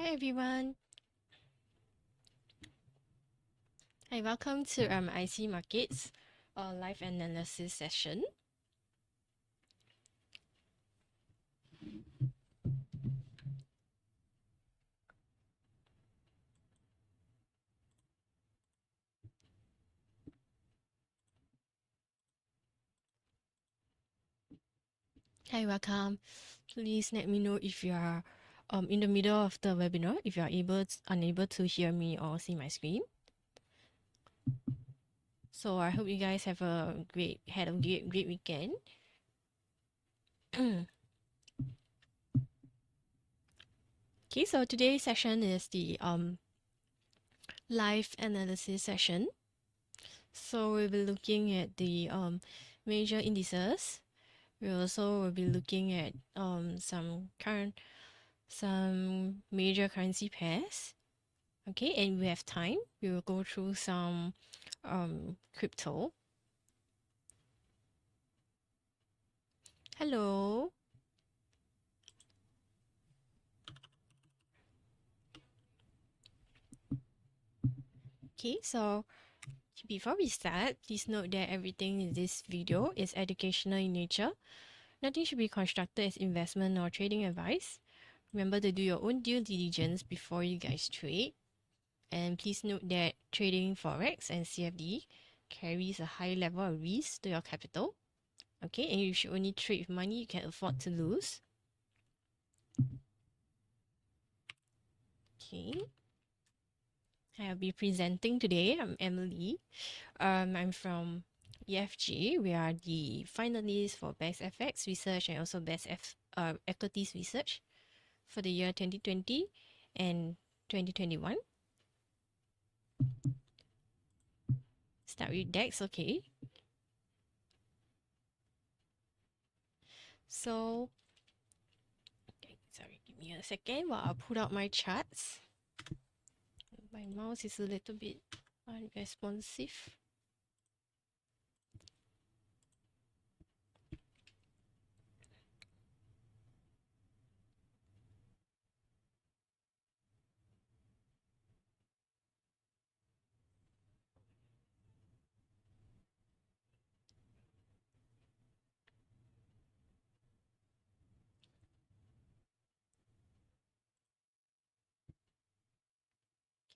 Hi everyone. Hi, welcome to IC Markets live analysis session. Hi, welcome. Please let me know if you are in the middle of the webinar, if you are unable to hear me or see my screen. So I hope you guys have a great weekend. Okay, so today's session is the live analysis session. So we'll be looking at the major indices. We also will be looking at some major currency pairs. Okay, and we have time. We will go through some crypto. Hello. Okay, so before we start, please note that everything in this video is educational in nature. Nothing should be constructed as investment or trading advice. Remember to do your own due diligence before you guys trade. And please note that trading Forex and CFD carries a high level of risk to your capital. Okay, and you should only trade with money you can afford to lose. Okay. I'll be presenting today. I'm Emily. I'm from EFG. We are the finalists for Best FX Research and also Best Equities Research for the year 2020 and 2021. Start with DEX, okay. So, sorry, give me a second while I put out my charts. My mouse is a little bit unresponsive.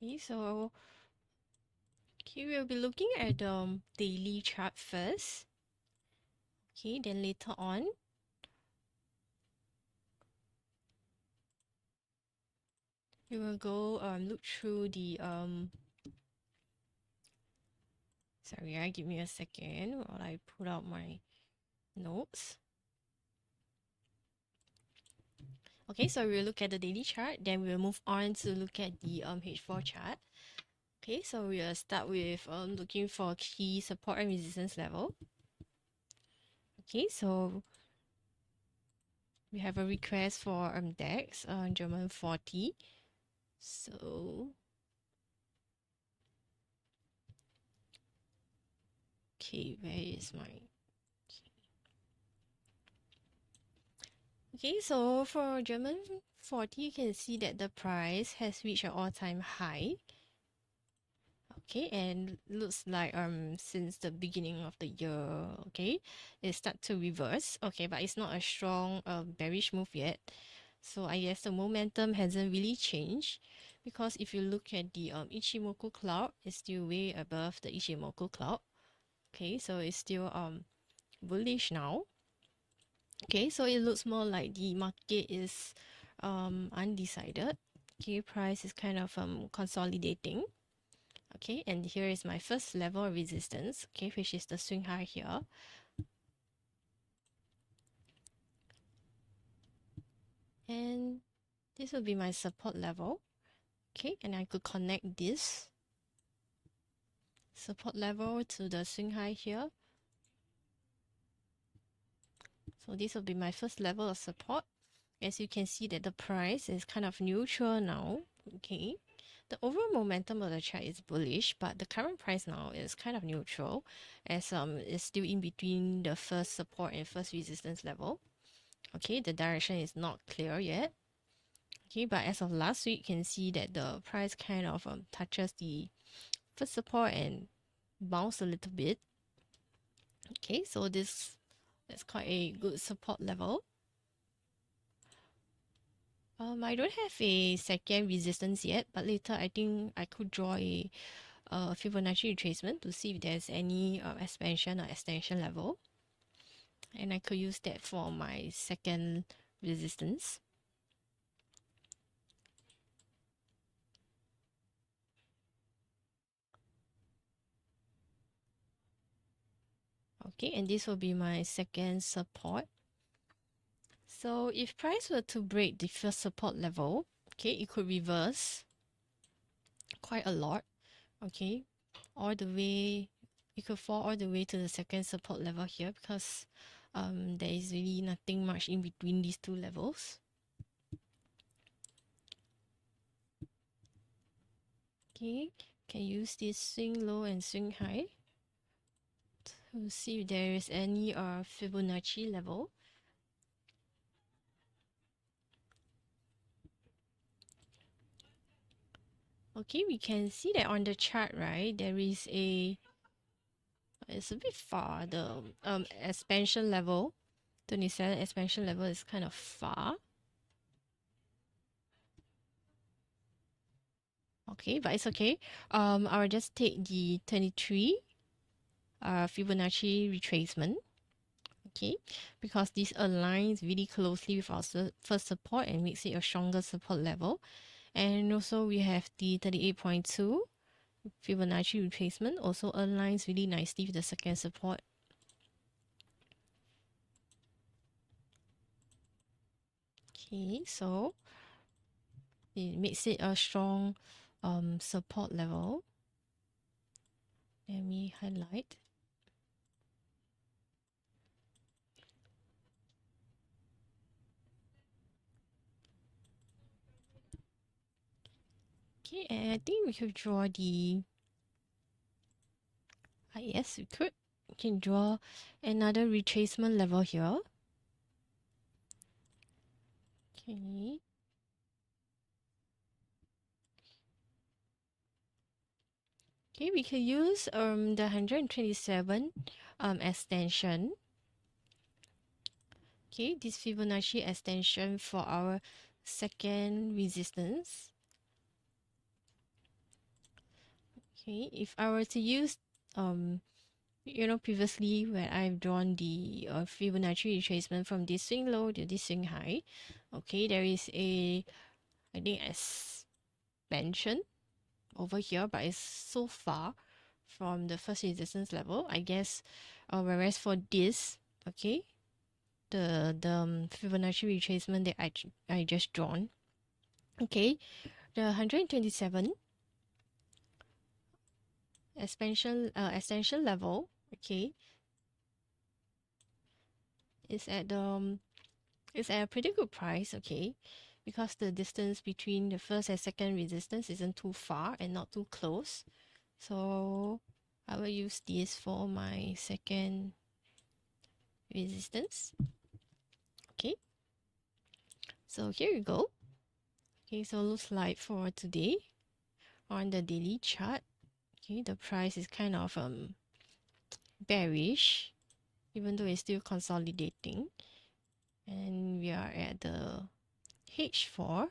Okay, so we'll be looking at the daily chart first. Okay, then later on, we will go look through the sorry, give me a second while I put out my notes. Okay, so we'll look at the daily chart, then we'll move on to look at the H4 chart. Okay, so we'll start with looking for key support and resistance level. Okay, so we have a request for DAX German 40. So okay, where is my okay, so for German 40, you can see that the price has reached an all-time high. Okay, and looks like since the beginning of the year, okay, it start to reverse. Okay, but it's not a strong bearish move yet. So I guess the momentum hasn't really changed, because if you look at the Ichimoku cloud, it's still way above the Ichimoku cloud. Okay, so it's still bullish now. Okay, so it looks more like the market is undecided. Okay, price is kind of consolidating. Okay, and here is my first level of resistance, okay, which is the swing high here. And this will be my support level. Okay, and I could connect this support level to the swing high here. So this will be my first level of support. As you can see that the price is kind of neutral now. Okay, the overall momentum of the chart is bullish, but the current price now is kind of neutral, as it's still in between the first support and first resistance level. Okay, the direction is not clear yet. Okay, but as of last week, you can see that the price kind of touches the first support and bounce a little bit. Okay, so this is quite a good support level. I don't have a second resistance yet, but later I think I could draw a Fibonacci retracement to see if there's any expansion or extension level, and I could use that for my second resistance. Okay, and this will be my second support. So if price were to break the first support level, okay, it could reverse quite a lot. Okay, all the way, it could fall all the way to the second support level here, because there is really nothing much in between these two levels. Okay, can use this swing low and swing high to see if there is any Fibonacci level. Okay, we can see that on the chart, right, there is it's a bit far, the expansion level, 27 expansion level is kind of far. Okay, but it's okay. I'll just take the 23 Fibonacci retracement. Okay, because this aligns really closely with our first support and makes it a stronger support level. And also we have the 38.2 Fibonacci retracement, also aligns really nicely with the second support. Okay, so it makes it a strong support level. Let me highlight. Okay, and I think we could draw the yes, we could. We can draw another retracement level here. Okay. Okay, we can use the 127 extension. Okay, this Fibonacci extension for our second resistance. Okay, if I were to use previously when I've drawn the Fibonacci retracement from this swing low to this swing high, okay, there is I think expansion over here, but it's so far from the first resistance level, I guess. Whereas for this, okay, the Fibonacci retracement that I just drawn, okay, the 127 extension level, okay, is at it's at a pretty good price, okay, because the distance between the first and second resistance isn't too far and not too close. So I will use this for my second resistance. Okay, so here you go. Okay, so looks like for today on the daily chart, okay, the price is kind of bearish, even though it's still consolidating, and we are at the H4.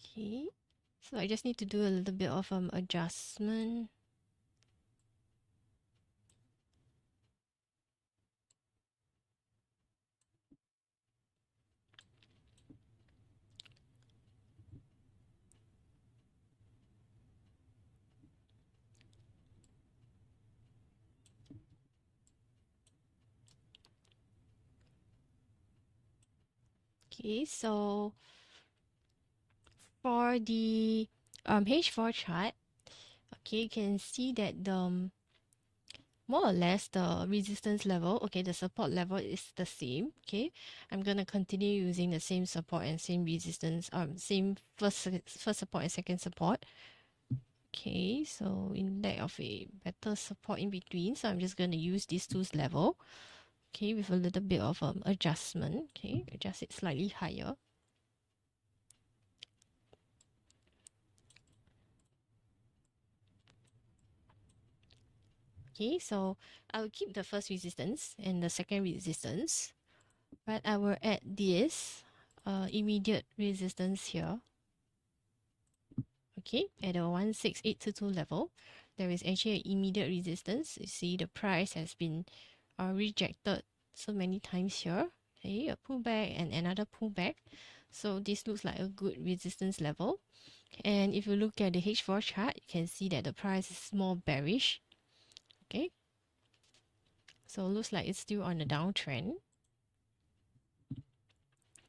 Okay, so I just need to do a little bit of adjustment. Okay, so for the H4 chart, okay, you can see that the more or less the resistance level, okay, the support level is the same. Okay, I'm gonna continue using the same support and same resistance, same first support and second support. Okay, so in lack of a better support in between, so I'm just gonna use these two level. okay, with a little bit of adjustment. Okay, adjust it slightly higher. Okay, so I'll keep the first resistance and the second resistance, but I will add this immediate resistance here. Okay, at the 16822 level, there is actually an immediate resistance. You see the price has been rejected so many times here. Okay, a pullback and another pullback. So this looks like a good resistance level. And if you look at the H4 chart, you can see that the price is more bearish. Okay, so it looks like it's still on a downtrend.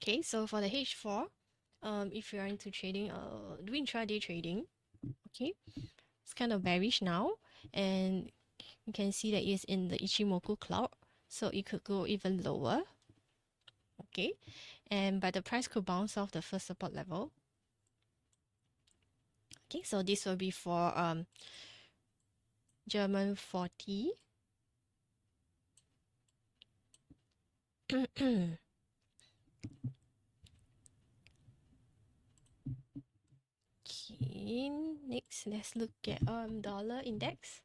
Okay, so for the H4, if you are into trading, doing intraday trading, okay, it's kind of bearish now, and you can see that it's in the Ichimoku cloud, so it could go even lower. Okay, and but the price could bounce off the first support level. Okay, so this will be for German 40. Okay, next let's look at dollar index.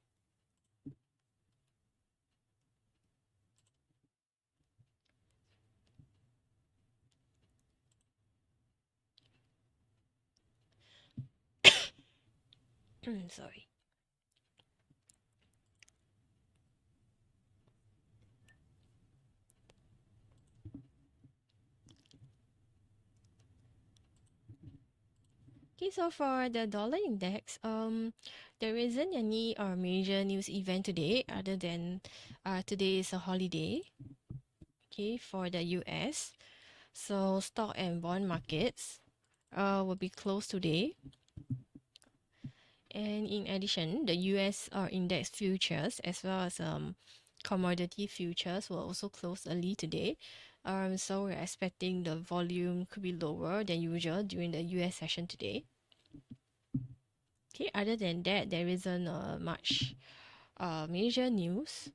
Sorry. Okay, so for the dollar index, there isn't any major news event today other than today is a holiday. Okay, for the US, so stock and bond markets will be closed today. And in addition, the US index futures as well as commodity futures will also close early today. So we're expecting the volume could be lower than usual during the US session today. Okay, other than that, there isn't much major news.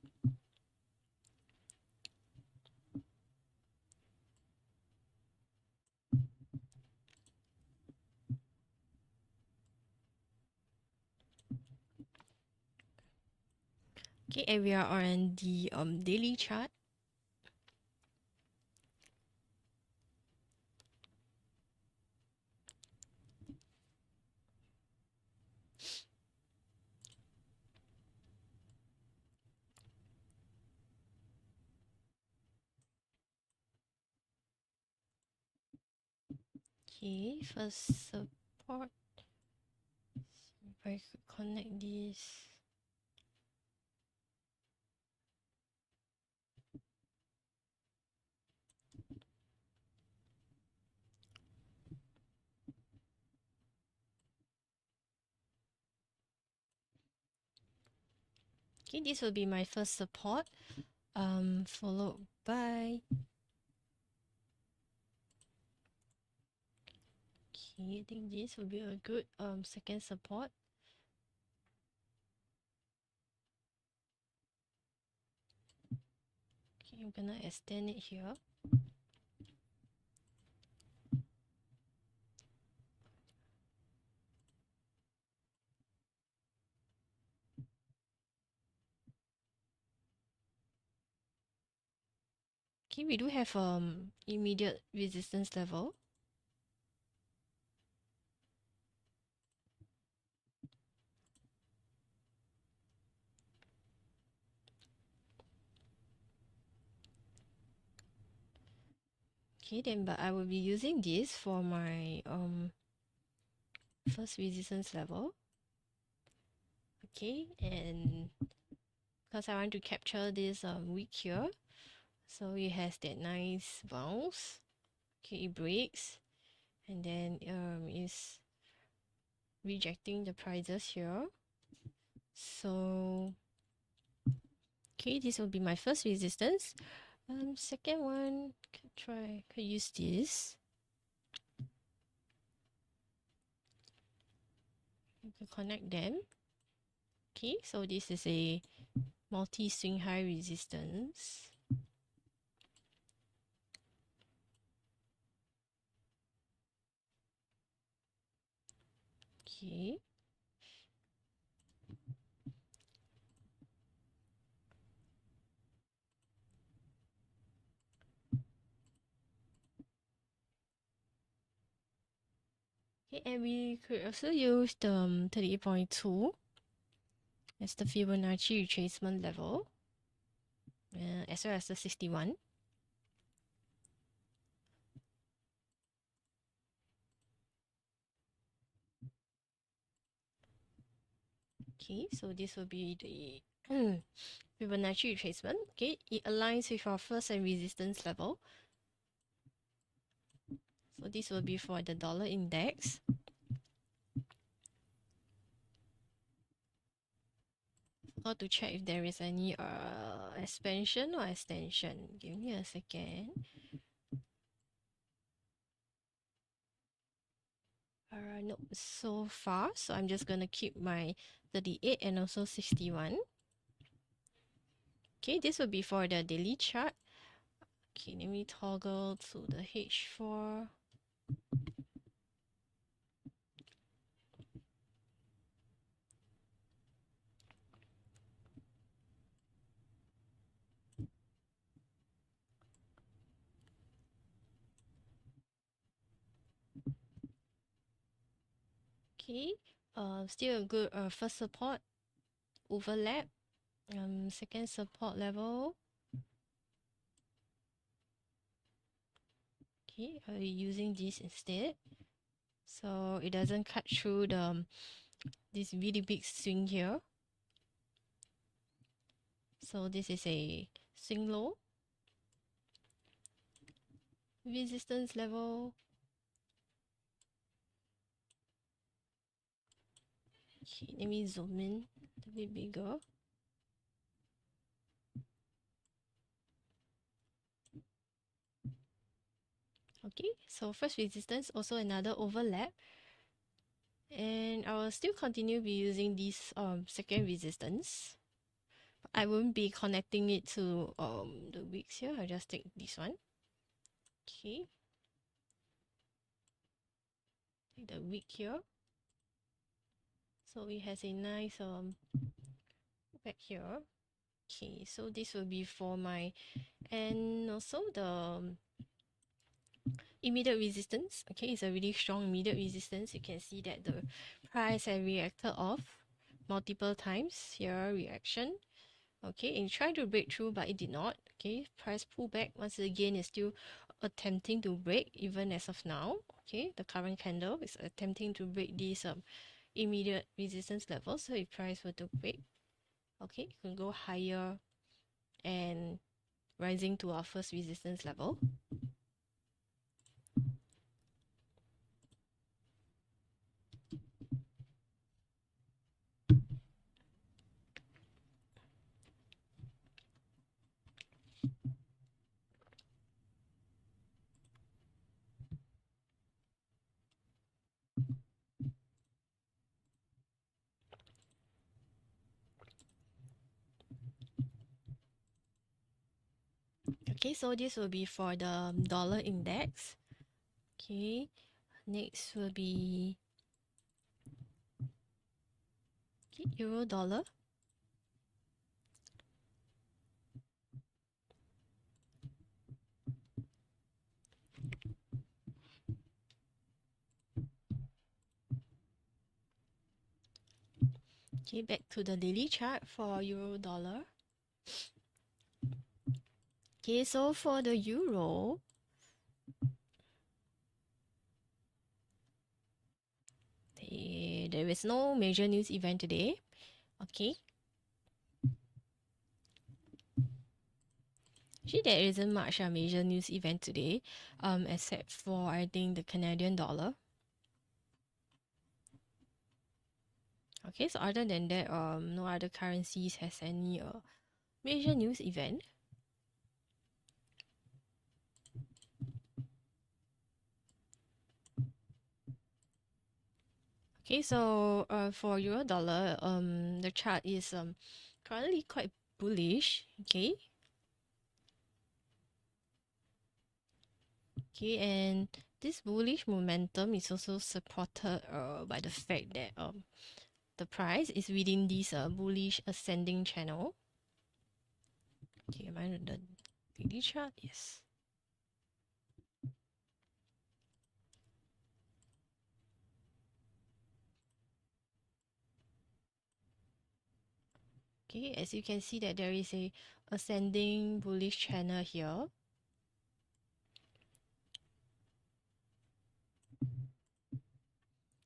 Okay, and we are on the daily chart. Okay, first support. If I could connect this. Okay, this will be my first support. Followed by. Okay, I think this will be a good second support. Okay, I'm gonna extend it here. Okay, we do have immediate resistance level. Okay, then but I will be using this for my first resistance level. Okay, and because I want to capture this wick here, so it has that nice bounce. Okay, it breaks, and then is rejecting the prices here. So okay, this will be my first resistance. Second one, could use this. You can connect them. Okay, so this is a multi-swing high resistance. Okay. Okay, and we could also use the 38.2 as the Fibonacci retracement level, as well as the 61. Okay, so this will be the Fibonacci retracement. Okay, it aligns with our first and resistance level. So this will be for the dollar index. Forgot to check if there is any expansion or extension. Give me a second. No, so far. So I'm just gonna keep my 38 and also 61. Okay, this will be for the daily chart. Okay, let me toggle to the H4. Okay, still a good first support overlap. Second support level. Okay, I'll be using this instead. So it doesn't cut through the this really big swing here. So this is a swing low. Resistance level. Okay, let me zoom in a bit bigger. Okay, so first resistance, also another overlap. And I will still continue be using this second resistance. I won't be connecting it to the wicks here. I'll just take this one. Okay. Take the wick here. So it has a nice back here. Okay, so this will be for my, and also the immediate resistance. Okay, it's a really strong immediate resistance. You can see that the price has reacted off multiple times here, reaction. Okay, and try to break through, but it did not. Okay, price pullback once again is still attempting to break even as of now. Okay, the current candle is attempting to break these immediate resistance levels. So if price were to break, okay, it can go higher and rising to our first resistance level. Okay, so this will be for the dollar index. Okay, next will be euro dollar. Okay, back to the daily chart for euro dollar. Okay, so for the euro, there is no major news event today. Okay. Actually, there isn't much major news event today, except for I think the Canadian dollar. Okay, so other than that, no other currencies has any major news event. Okay, so for euro dollar, the chart is currently quite bullish. Okay. Okay, and this bullish momentum is also supported by the fact that the price is within this bullish ascending channel. Okay, am I on the daily chart? Yes. Okay, as you can see that there is a ascending bullish channel here.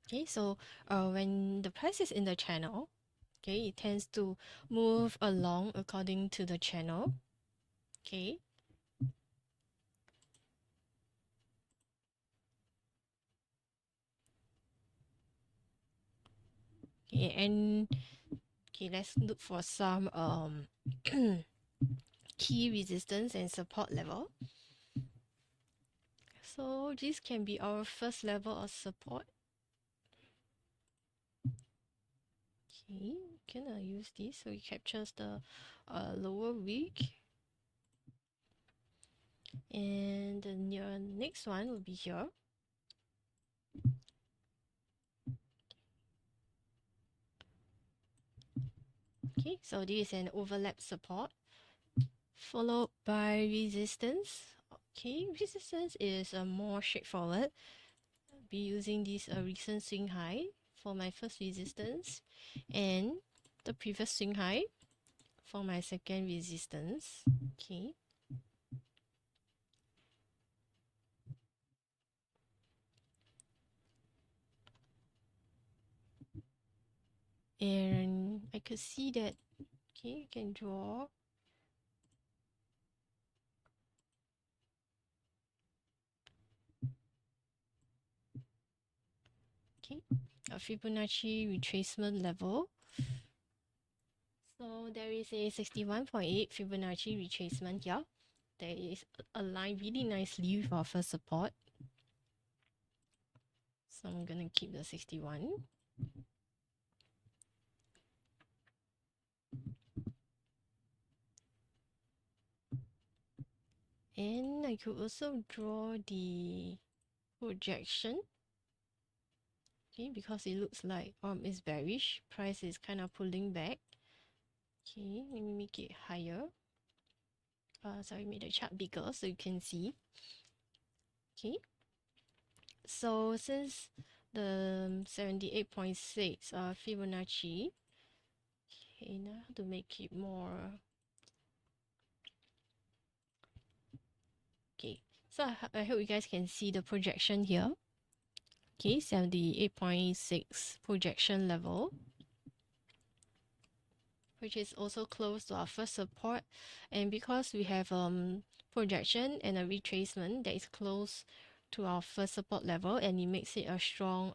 Okay, so when the price is in the channel, okay, it tends to move along according to the channel. Okay. Okay, and okay, let's look for some key resistance and support level. So this can be our first level of support. Okay, can I use this so it captures the lower wick. And the next one will be here. Okay, so this is an overlap support followed by resistance. Okay, resistance is more straightforward. I'll be using this recent swing high for my first resistance and the previous swing high for my second resistance. Okay. And I could see that, okay, you can draw okay, a Fibonacci retracement level. So there is a 61.8 Fibonacci retracement here. That is aligned really nicely with our first support. So I'm gonna keep the 61. And I could also draw the projection. Okay, because it looks like it's bearish. Price is kind of pulling back. Okay, let me make it higher. Sorry, make the chart bigger so you can see. Okay. So since the 78.6 Fibonacci, okay, now I have to make it more. Okay, so I hope you guys can see the projection here. Okay, 78.6 projection level, which is also close to our first support. And because we have projection and a retracement that is close to our first support level, and it makes it a strong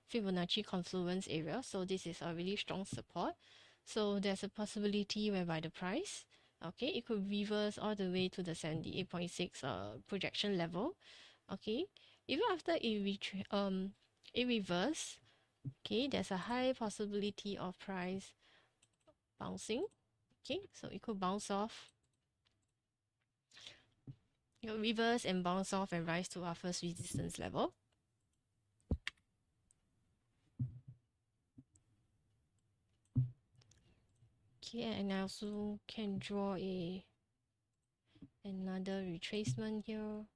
Fibonacci confluence area, so this is a really strong support. So there's a possibility whereby the price, okay, it could reverse all the way to the 78.6 projection level. Okay, even after it reverse, okay, there's a high possibility of price bouncing. Okay, so it could bounce off, reverse and bounce off and rise to our first resistance level. Okay, and I also can draw another retracement here.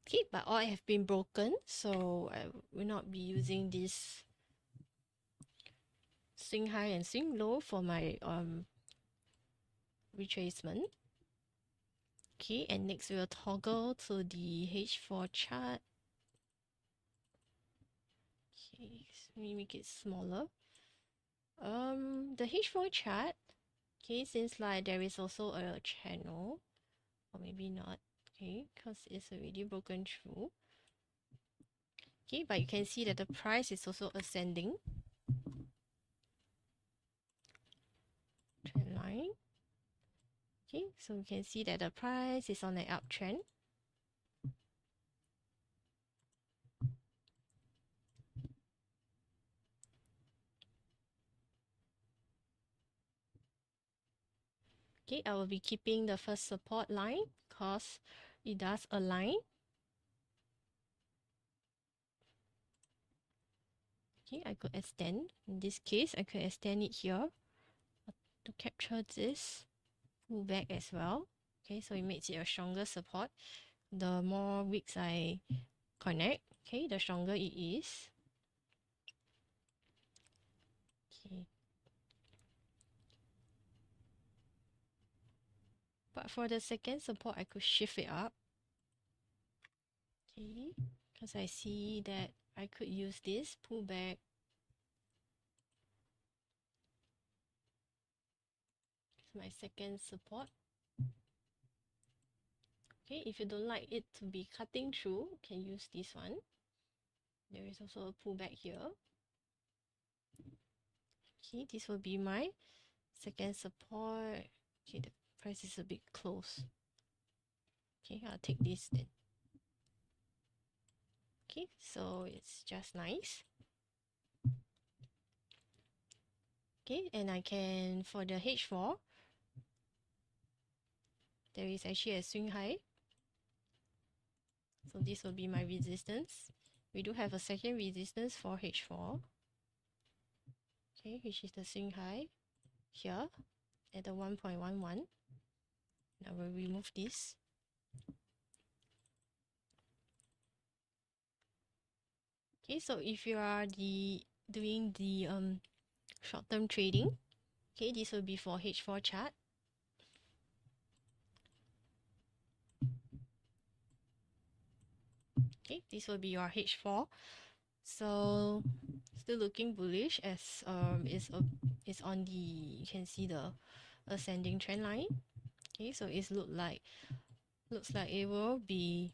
Okay, but all have been broken, so I will not be using this swing high and swing low for my retracement. Okay, and next we'll toggle to the H4 chart. Okay, so let me make it smaller. The H4 chart, okay, since like there is also a channel, or maybe not, okay, because it's already broken through. Okay, but you can see that the price is also ascending. Trend line. Okay, so you can see that the price is on an uptrend. Okay, I will be keeping the first support line because it does align. Okay, I could extend. In this case, I could extend it here to capture this pullback as well. Okay, so it makes it a stronger support. The more wicks I connect, okay, the stronger it is. Okay. But for the second support, I could shift it up. Okay, because I see that I could use this pullback as my second support. Okay, if you don't like it to be cutting through, you can use this one. There is also a pullback here. Okay, this will be my second support. Okay, the price is a bit close. Okay, I'll take this then. Okay, so it's just nice. Okay, and I can, for the H4, there is actually a swing high. So this will be my resistance. We do have a second resistance for H4. Okay, which is the swing high here at the 1.11. Now we'll remove this. Okay, so if you are doing the short-term trading, okay, this will be for H4 chart. Okay, this will be your H4. So still looking bullish as is on the, you can see the ascending trend line. Okay, so it looks like it will be,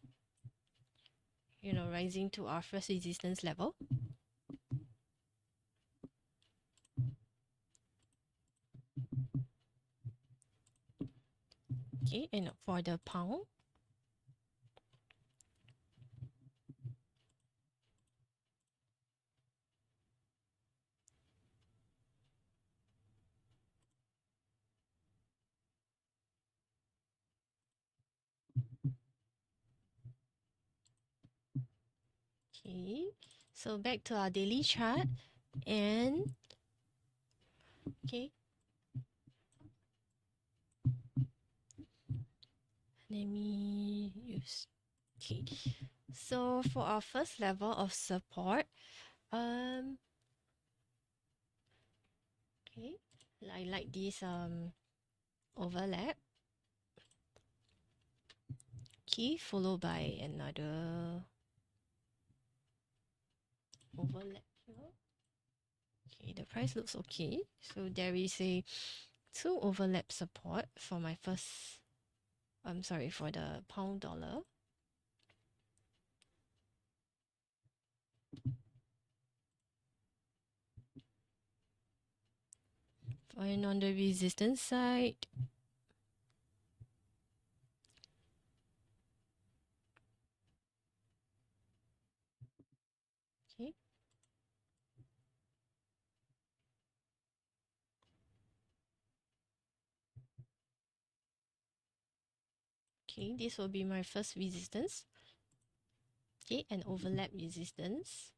you know, rising to our first resistance level. Okay, and for the pound, okay, so back to our daily chart, and okay, let me use, okay, so for our first level of support, okay, I like this overlap, okay, followed by another overlap here. Okay, the price looks okay. So there is a two overlap support for my first, I'm sorry, for the pound dollar. And on the resistance side, okay, okay, this will be my first resistance. Okay, and overlap resistance.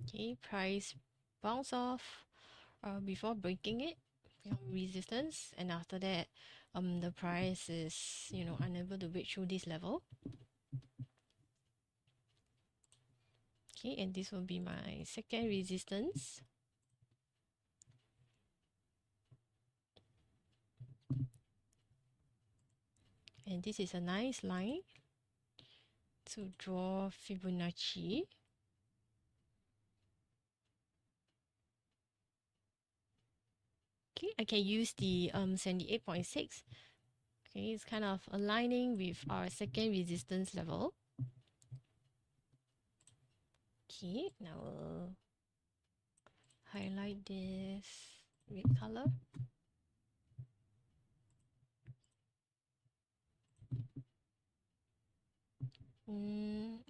Okay, price bounce off before breaking it, resistance, and after that, the price is, you know, unable to break through this level. Okay, and this will be my second resistance. And this is a nice line to draw Fibonacci. Okay, I can use the 78.6. Okay, it's kind of aligning with our second resistance level. Okay, now we'll highlight this red color.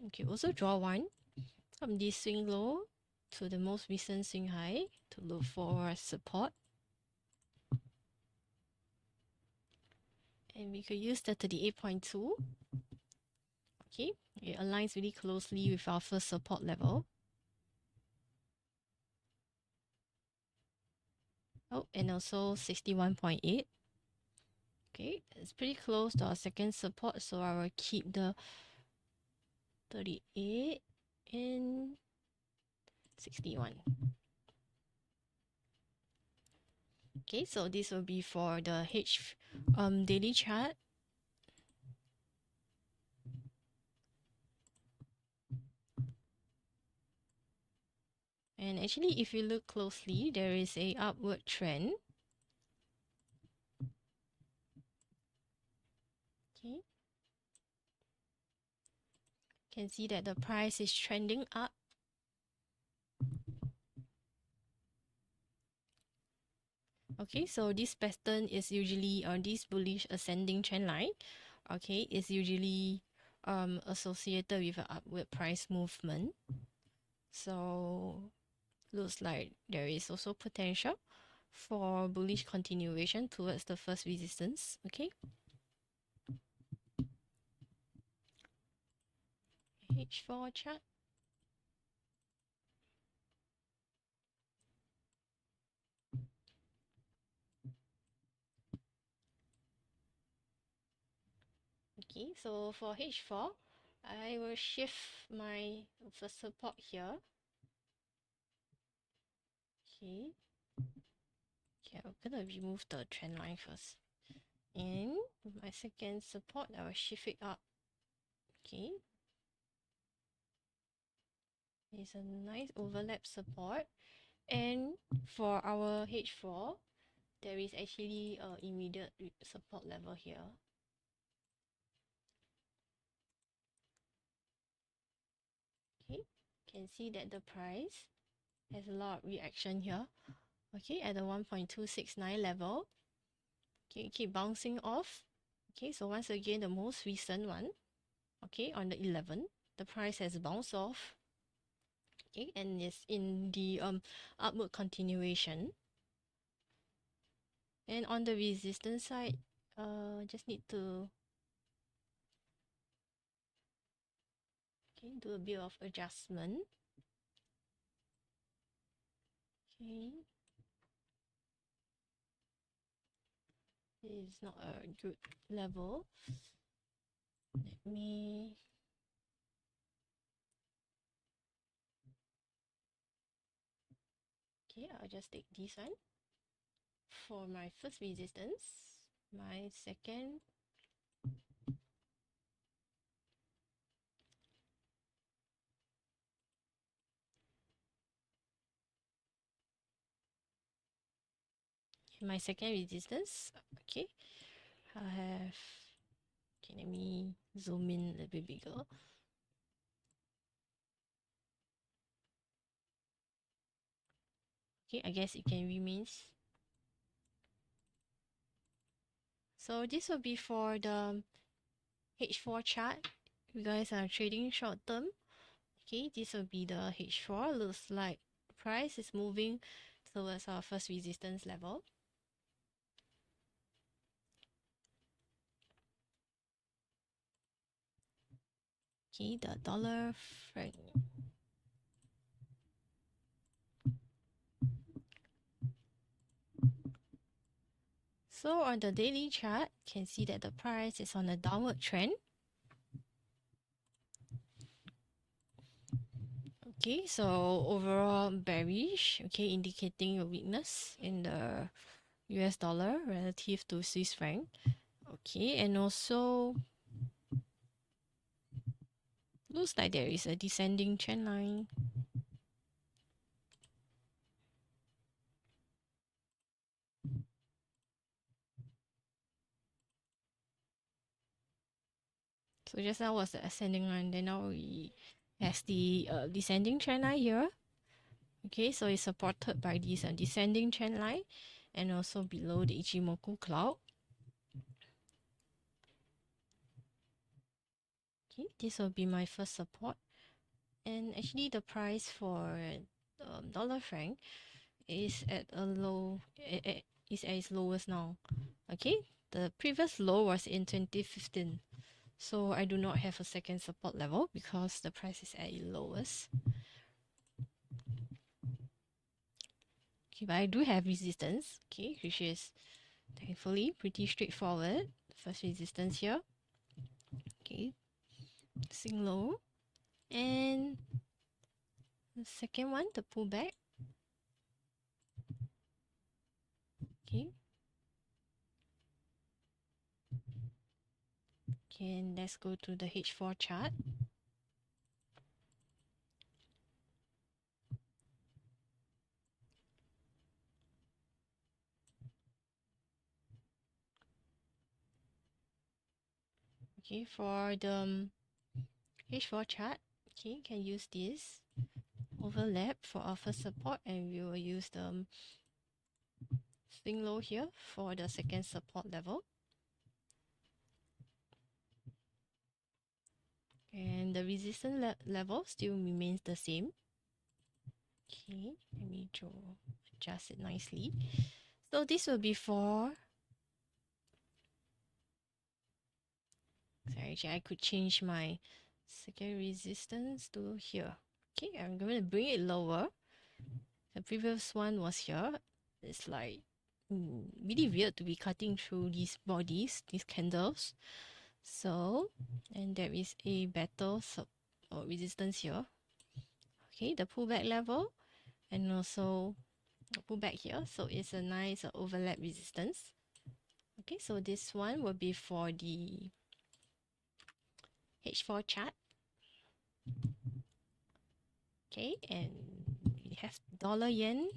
Okay, also draw one from this swing low to the most recent swing high to look for support. And we could use the 38.2. Okay, it aligns really closely with our first support level. Oh, and also 61.8. Okay, it's pretty close to our second support, so I will keep the 38 and 61. Okay, so this will be for the daily chart. And actually, if you look closely, there is a upward trend. Okay, can see that the price is trending up. Okay, so this pattern is usually this bullish ascending trend line. Okay, is usually associated with an upward price movement. So looks like there is also potential for bullish continuation towards the first resistance. Okay, H4 chart. Okay, so for H4, I will shift my first support here. Okay, I'm gonna remove the trend line first. And my second support, I will shift it up. Okay, it's a nice overlap support. And for our H4, there is actually a immediate support level here. Okay, can see that the price has a lot of reaction here. Okay, at the 1.269 level. Okay, keep bouncing off. Okay, so once again, the most recent one. Okay, on the 11th, the price has bounced off. Okay, and is in the upward continuation. And on the resistance side, just need to do a bit of adjustment. Okay, this is not a good level. Let me I'll just take this one for my first resistance. My second, resistance. Okay, I have, okay, let me zoom in a little bit bigger. Okay, I guess it can remain. So this will be for the H4 chart. You guys are trading short term. Okay, this will be the H4. Looks like price is moving towards our first resistance level. Okay, the dollar franc. So on the daily chart, you can see that the price is on a downward trend. Okay, so overall bearish, okay, indicating a weakness in the US dollar relative to Swiss franc. Okay, and also looks like there is a descending trend line. So just now was the ascending line, then now we has the descending trend line here. Okay, so it's supported by this descending trend line and also below the Ichimoku cloud. Okay, this will be my first support. And actually the price for dollar franc is at a low, is at its lowest now. Okay, The previous low was in 2015. So I do not have a second support level because the price is at its lowest. Okay, but I do have resistance, okay, which is thankfully pretty straightforward. First resistance here, okay, swing low, and the second one, the pullback, okay. Okay, and let's go to the H4 chart. Okay, for the H4 chart, okay, you can use this overlap for our first support, and we will use the swing low here for the second support level. And the resistance level still remains the same. Okay, let me adjust it nicely. So this will be for, sorry, actually I could change my second resistance to here. Okay, I'm going to bring it lower. The previous one was here. It's like really weird to be cutting through these bodies, these candles. So, and there is a better resistance here. Okay, the pullback level, and also pullback here. So it's a nice overlap resistance. Okay, so this one will be for the H4 chart. Okay, and we have dollar yen.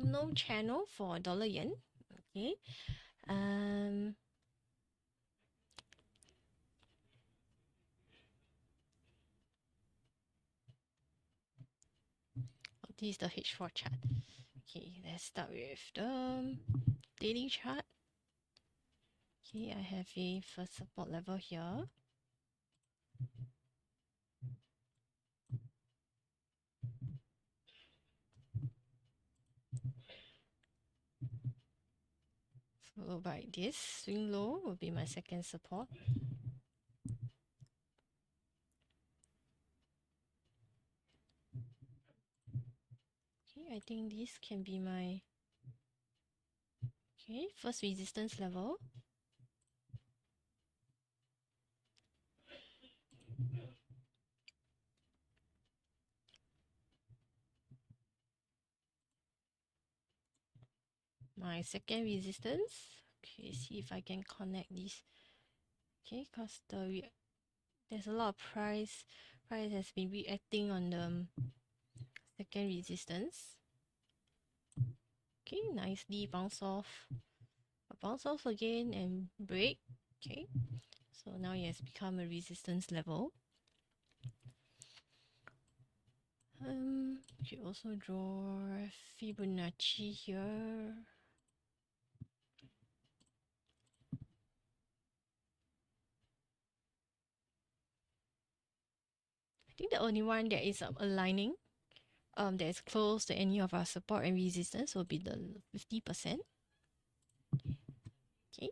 No channel for dollar yen. Okay. This is the H4 chart. Okay, let's start with the daily chart. Okay, I have a first support level here. Followed by this swing low will be my second support. Okay, I think this can be my first resistance level. My second resistance. Okay, see if I can connect this. Okay, because there's a lot of price has been reacting on the second resistance. Okay, nicely bounce off again and break. Okay, so now it has become a resistance level. You also draw Fibonacci here. I think the only one that is aligning, that is close to any of our support and resistance will be the 50%. Okay.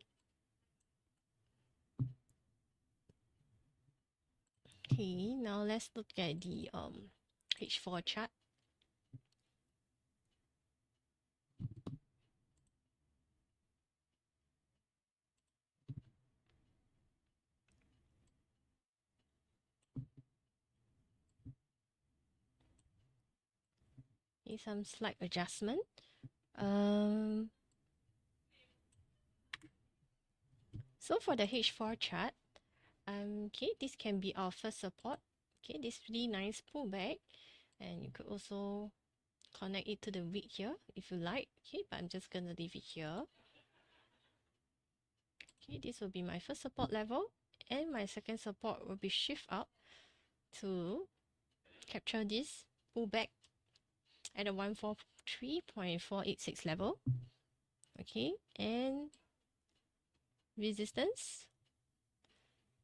Okay, now let's look at the H4 chart. Okay, some slight adjustment. So for the H4 chart, okay, this can be our first support. Okay, this really nice pullback, and you could also connect it to the wick here if you like. Okay, but I'm just gonna leave it here. Okay, this will be my first support level, and my second support will be shift up to capture this pullback at a 143.486 level. Okay, and resistance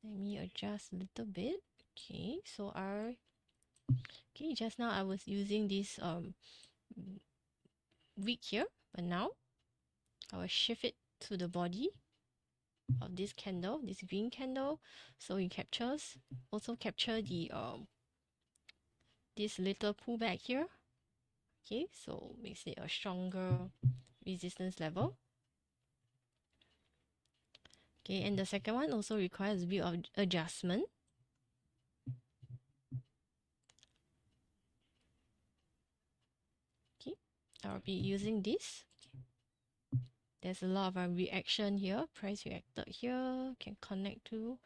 Let me adjust a little bit. Okay, so okay, just now I was using this wick here, but now I will shift it to the body of this candle, this green candle, so it captures, also capture the this little pullback here. Okay, so makes it a stronger resistance level. Okay, and the second one also requires a bit of adjustment. Okay, I'll be using this. There's a lot of reaction here. Price reacted here. Can connect to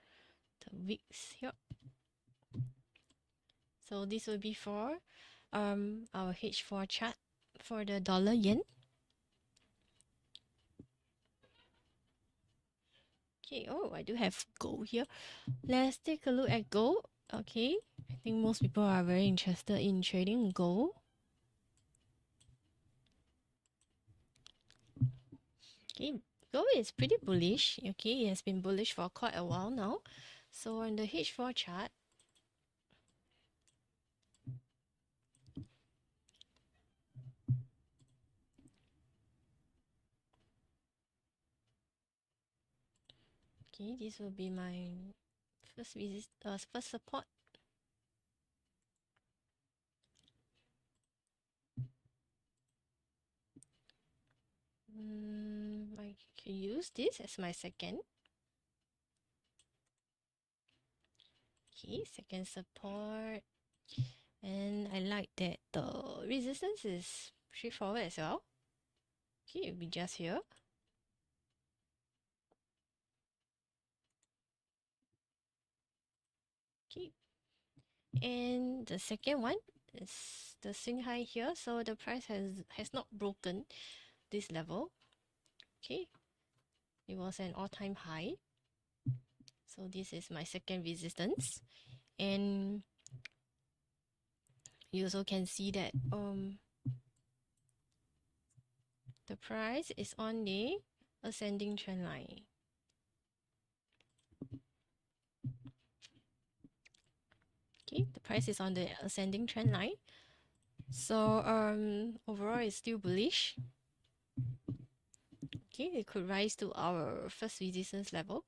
the wicks here. So this will be for our H4 chart for the dollar yen. Okay, oh, I do have gold here. Let's take a look at gold. Okay, I think most people are very interested in trading gold. Okay, gold is pretty bullish. Okay, it has been bullish for quite a while now. So on the H4 chart, okay, this will be my first support. I can use this as my second. Okay, second support. And I like that the resistance is straightforward as well. Okay, it'll be just here. Okay. And the second one is the swing high here. So the price has not broken this level. Okay. It was an all-time high. So this is my second resistance. And you also can see that the price is on the ascending trend line. Okay, the price is on the ascending trend line. So overall it's still bullish. Okay, it could rise to our first resistance level.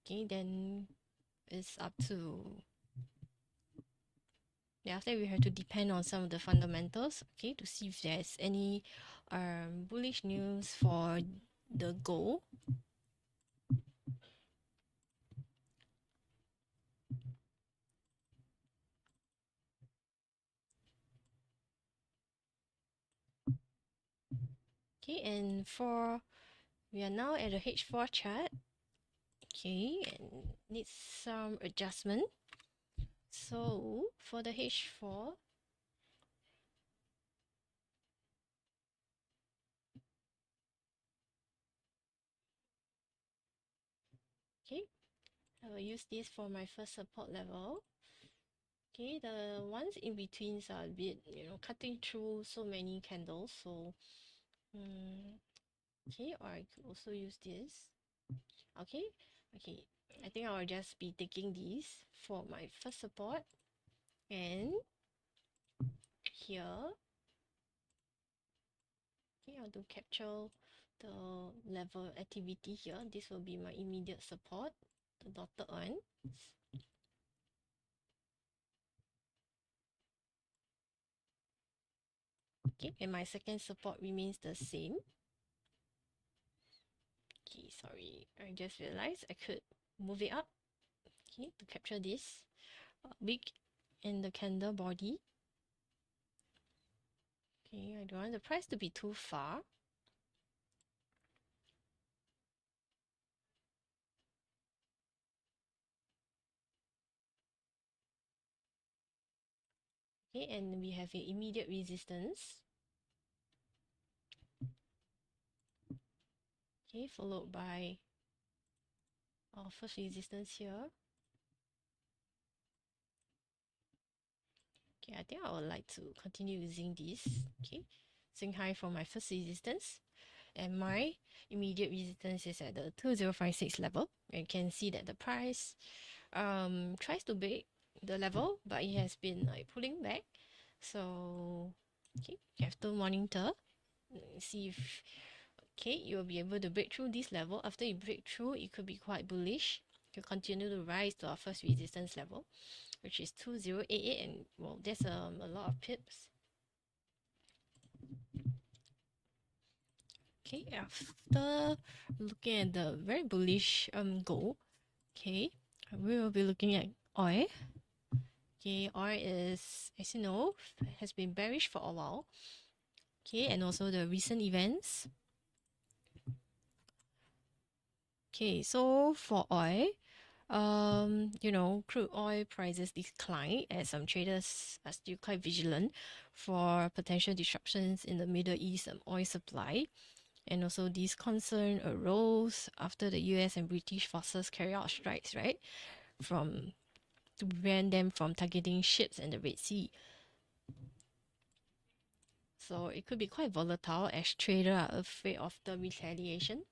Okay, then it's up to, after we have to depend on some of the fundamentals, okay, to see if there's any bullish news for the gold. Okay, and we are now at the H4 chart. Okay, and needs some adjustment. So for the H4, okay, I will use this for my first support level. Okay, the ones in between are a bit, cutting through so many candles. So, okay, or I could also use this. Okay, I think I'll just be taking these for my first support. And here, okay, I'll do capture the level activity here. This will be my immediate support, the dotted one. Okay, and my second support remains the same. Okay, sorry, I just realized I could move it up, okay, to capture this wick in the candle body. Okay, I don't want the price to be too far. Okay, and we have an immediate resistance. Okay, followed by our first resistance here. Okay, I think I would like to continue using this. Okay, swing high for my first resistance. And my immediate resistance is at the 2056 level. You can see that the price tries to break the level, but it has been like pulling back. So okay, you have to monitor, see if okay you'll be able to break through this level. After you break through, it could be quite bullish. You continue to rise to our first resistance level, which is 2088, and well, that's a lot of pips. Okay, after looking at the very bullish gold, okay, we will be looking at oil. Okay, oil is, as you know, has been bearish for a while. Okay, and also the recent events. Okay, so for oil, you know, crude oil prices decline as some traders are still quite vigilant for potential disruptions in the Middle East oil supply. And also these concerns arose after the US and British forces carry out strikes, right? To prevent them from targeting ships in the Red Sea. So it could be quite volatile as traders are afraid of the retaliation,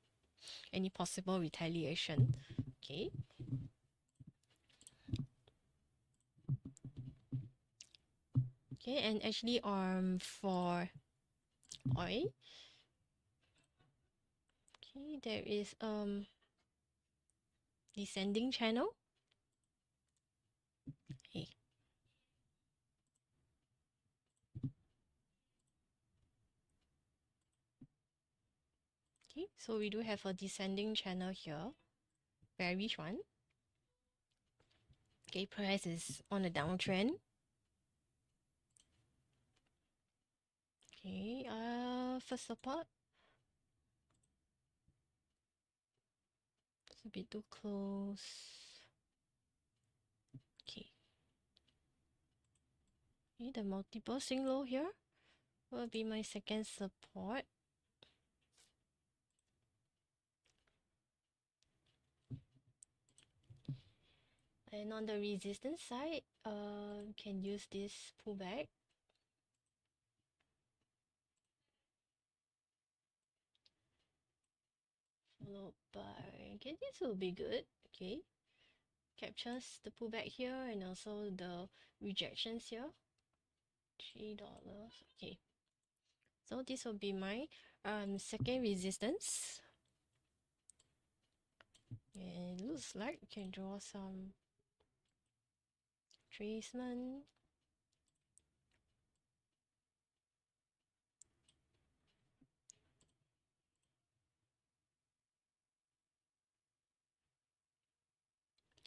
any possible retaliation. Okay. Okay, and actually for oil, okay, there is descending channel. Okay. Okay, so we do have a descending channel here, bearish one. Okay, price is on a downtrend. Okay, first support. It's a bit too close. Okay. Okay, the multiple swing low here will be my second support. And on the resistance side, can use this pullback. Followed by, okay, this will be good. Okay, captures the pullback here and also the rejections here. $3. Okay, so this will be my second resistance. And it looks like you can draw some tracement.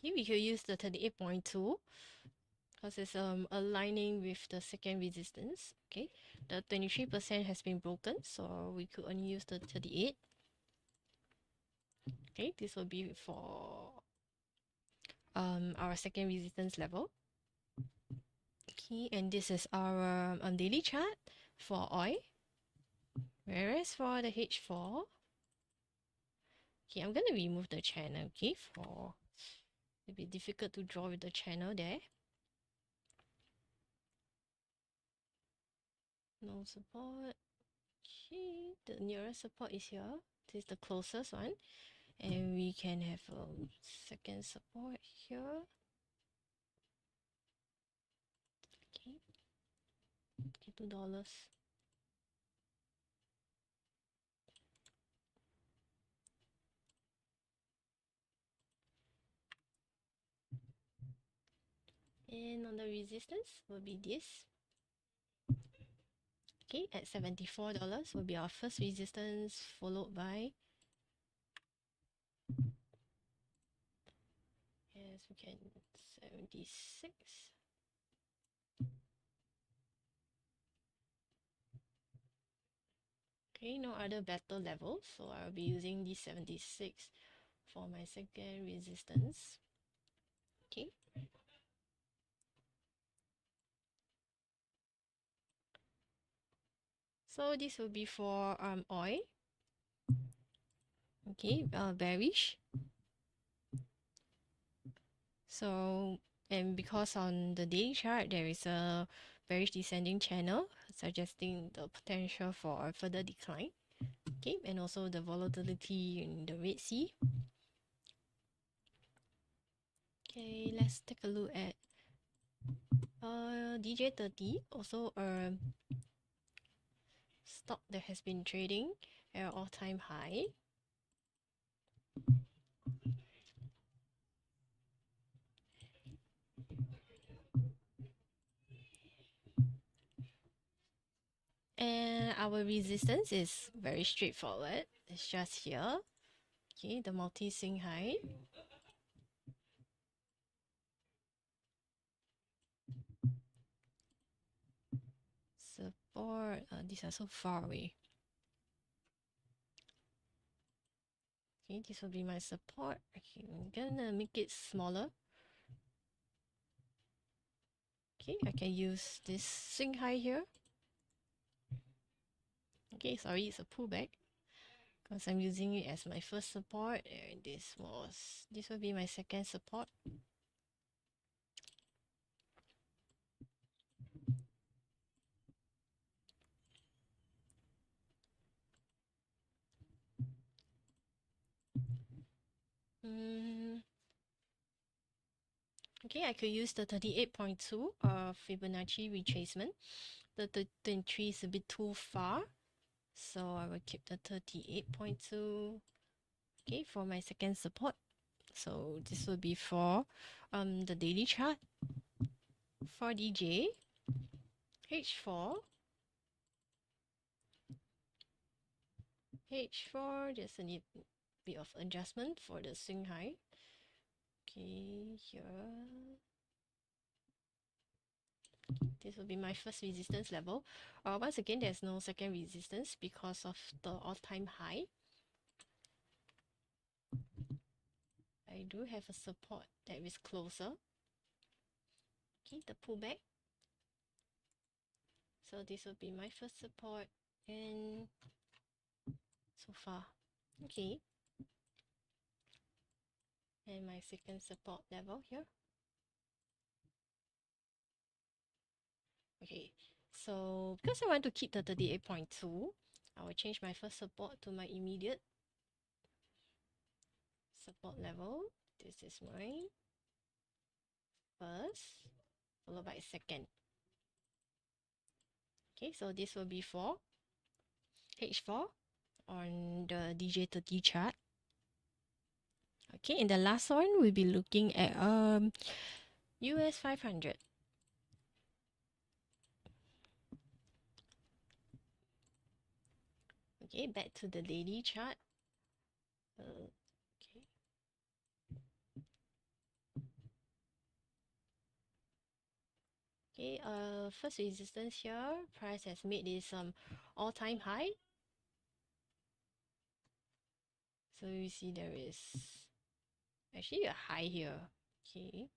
Okay, we could use the 38.2 because it's aligning with the second resistance. Okay, the 23% has been broken, so we could only use the 38. Okay, this will be for our second resistance level. Okay, and this is our daily chart for oil. Whereas for the H4, okay, I'm gonna remove the channel. Okay, for it'll be difficult to draw with the channel there. No support. Okay, the nearest support is here. This is the closest one, and we can have a second support here. Okay, okay, $2. And on the resistance will be this. Okay, at $74 will be our first resistance, followed by, yes, we can 76. Okay, no other better levels, so I'll be using the 76 for my second resistance. Okay. So this will be for oil. Okay, bearish. So, and because on the daily chart there is a bearish descending channel suggesting the potential for a further decline. Okay, and also the volatility in the Red Sea. Okay, let's take a look at DJ30, also a stock that has been trading at all-time high. And our resistance is very straightforward. It's just here. Okay, the multi-swing high. Support. These are so far away. Okay, this will be my support. Okay, I'm gonna make it smaller. Okay, I can use this swing high here. Okay, sorry, it's a pullback because I'm using it as my first support, and this will be my second support. Okay, I could use the 38.2 Fibonacci retracement. The 23 is a bit too far, so I will keep the 38.2. Okay, for my second support. So this will be for the daily chart. For DJ, H4, just a bit of adjustment for the swing high. Okay, here. This will be my first resistance level. Once again, there's no second resistance because of the all-time high. I do have a support that is closer. Okay, the pullback. So this will be my first support, and so far, okay. And my second support level here. Okay, so because I want to keep the 38.2, I will change my first support to my immediate support level. This is my first, followed by second. Okay, so this will be for H4 on the DJ30 chart. Okay, and the last one we'll be looking at US 500. Okay, back to the daily chart. Okay. Okay, first resistance here, price has made this all-time high. So you see there is actually a high here. Okay.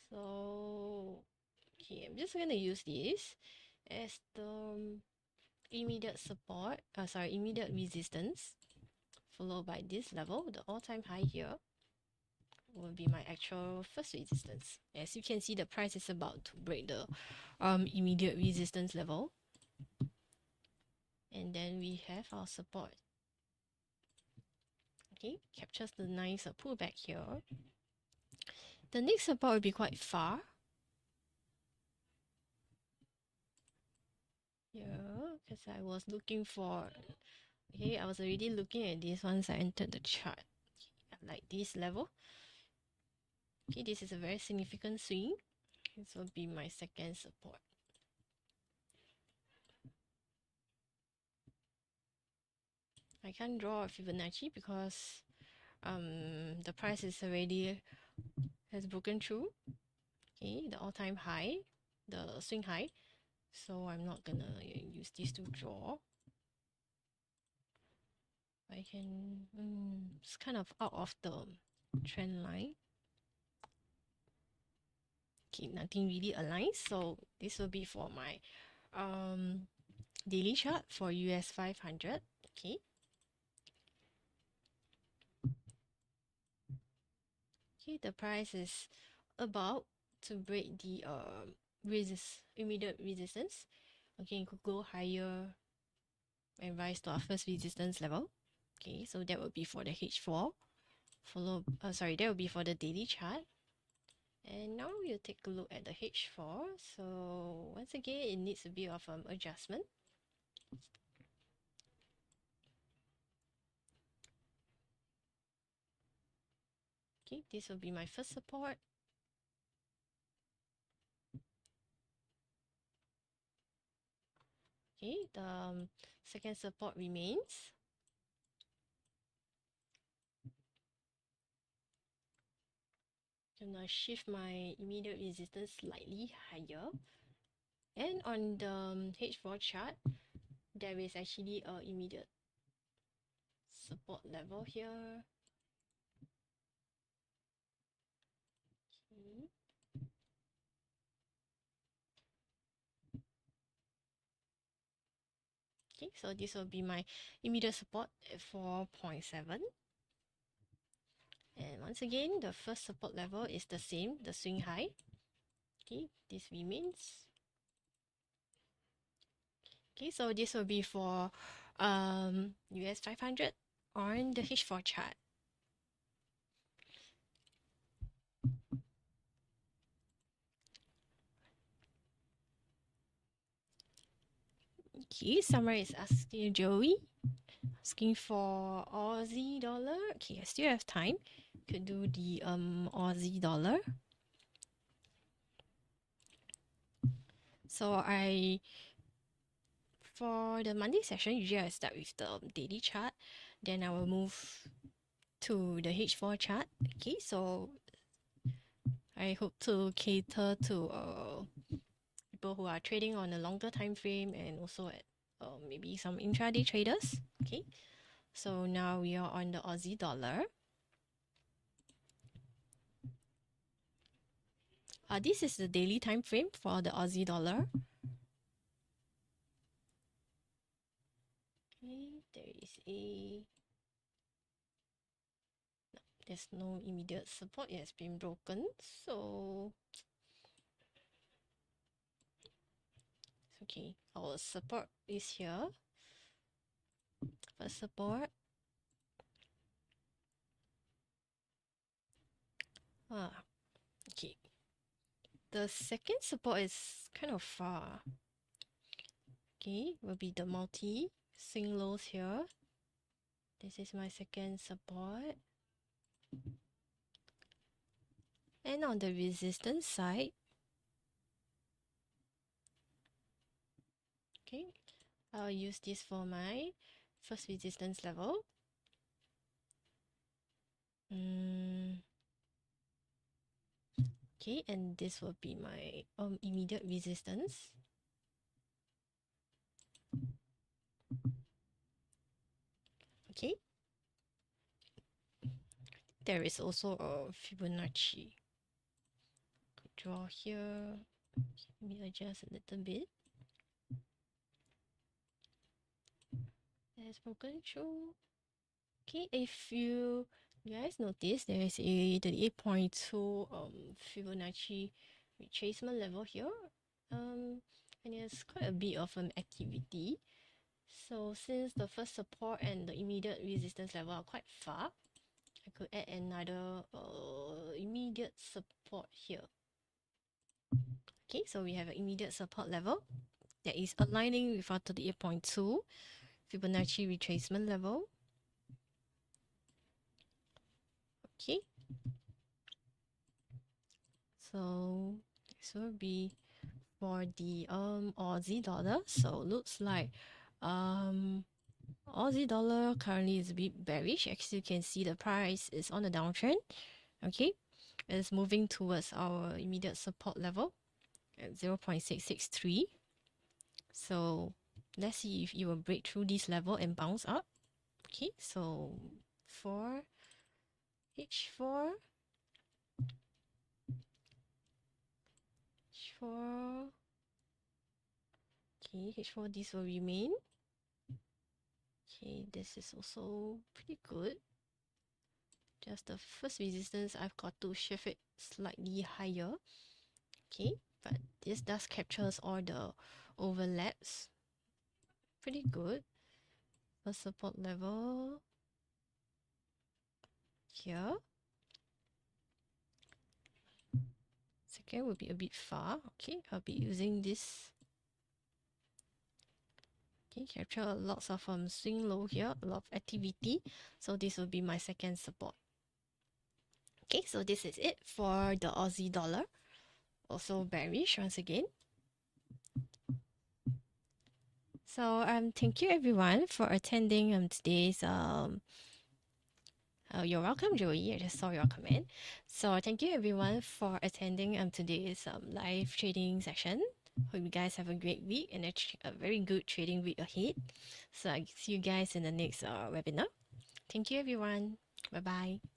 So okay, I'm just gonna use this as the immediate support, immediate resistance, followed by this level, the all-time high here will be my actual first resistance. As you can see, the price is about to break the immediate resistance level. And then we have our support. Okay, captures the nice pullback here. The next support will be quite far. Yeah, because I was looking for, okay, I was already looking at this once I entered the chart. Okay, like this level. Okay, this is a very significant swing. This will be my second support. I can't draw a Fibonacci because the price is already has broken through. Okay, the all-time high, the swing high. So I'm not gonna use this to draw. I can, it's kind of out of the trend line. Okay, nothing really aligns. So this will be for my daily chart for US 500. Okay. Okay, the price is about to break the immediate resistance. Okay, it could go higher and rise to our first resistance level. Okay, so that will be for the H4. That will be for the daily chart. And now we'll take a look at the H4. So once again, it needs a bit of adjustment. Okay, this will be my first support. Okay, the second support remains. I'm gonna shift my immediate resistance slightly higher. And on the H4 chart, there is actually a immediate support level here. Okay. Okay, so this will be my immediate support at 4.7. And once again, the first support level is the same, the swing high. Okay, this remains. Okay, so this will be for US 500 on the H4 chart. Okay, Summer is asking Joey, asking for Aussie dollar. Okay, I still have time to do the Aussie dollar. So for the Monday session, usually I start with the daily chart, then I will move to the H4 chart. Okay, so I hope to cater to people who are trading on a longer time frame and also at maybe some intraday traders. Okay, so now we are on the Aussie dollar. This is the daily time frame for the Aussie dollar. Okay, there's no immediate support. It has been broken, so it's okay. Our support is here. First support. Okay. The second support is kind of far. Okay, will be the multi swing lows here. This is my second support. And on the resistance side, okay, I'll use this for my first resistance level. Okay, and this will be my immediate resistance. Okay. There is also a Fibonacci. Could draw here. Let me adjust a little bit. There's broken through. Okay, if you guys notice, there is a 38.2 Fibonacci retracement level here. And there's quite a bit of an activity. So since the first support and the immediate resistance level are quite far, I could add another immediate support here. Okay, so we have an immediate support level that is aligning with our 38.2 Fibonacci retracement level. Okay, so this will be for the Aussie dollar. So looks like Aussie dollar currently is a bit bearish. As you can see, the price is on a downtrend. Okay, it's moving towards our immediate support level at 0.663. So let's see if it will break through this level and bounce up. Okay, so for H4, okay, H4, this will remain. Okay, this is also pretty good. Just the first resistance, I've got to shift it slightly higher. Okay, but this does captures all the overlaps. Pretty good. First support level. here. Second will be a bit far. Okay, I'll be using this. Okay, capture lots of swing low here, a lot of activity. So this will be my second support. Okay, so this is it for the Aussie dollar. Also bearish once again. So thank you everyone for attending today's you're welcome, Joey. I just saw your comment. So thank you everyone for attending today's live trading session. Hope you guys have a great week and a very good trading week ahead. So I see you guys in the next webinar. Thank you everyone. Bye bye.